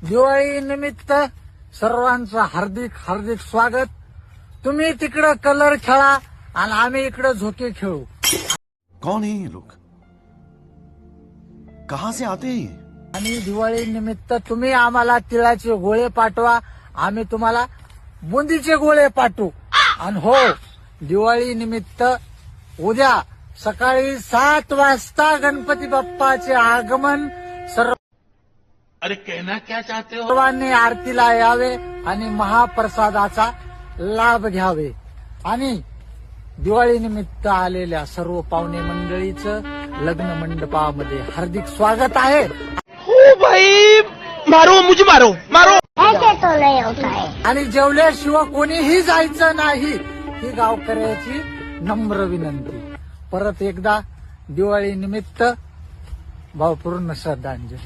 दिवाळी निमित्त सर्वांचं हार्दिक हार्दिक स्वागत. तुम्ही तिकडं कलर खेळा आणि आम्ही इकडं झोके खेळू. कौन है ये लोग? कहां से आते हैं ये? आणि दिवाळी निमित्त तुम्ही आम्हाला तिळाचे गोळे पाठवा, आम्ही तुम्हाला बुंदीचे गोळे पाठवू. आणि हो, दिवाळी निमित्त उद्या सकाळी 7 वाजता गणपती बाप्पाचे आगमन. अरे कहना क्या चाहते हो? सर्वांनी आरतीला यावे आणि महाप्रसादाचा लाभ घ्यावे. आणि दिवाळी निमित्त आलेल्या सर्व पाहुणे मंडळीचं लग्न मंडपामध्ये हार्दिक स्वागत आहे. ओ भाई, मारो मुझे, मारो मारो. ऐसे तो नहीं होता है. आणि जेवल्याशिवाय कोणीही जायचं नाही, ही गावकऱ्याची नम्र विनंती. परत एकदा दिवाळी निमित्त भावपूर्ण श्रद्धांजली.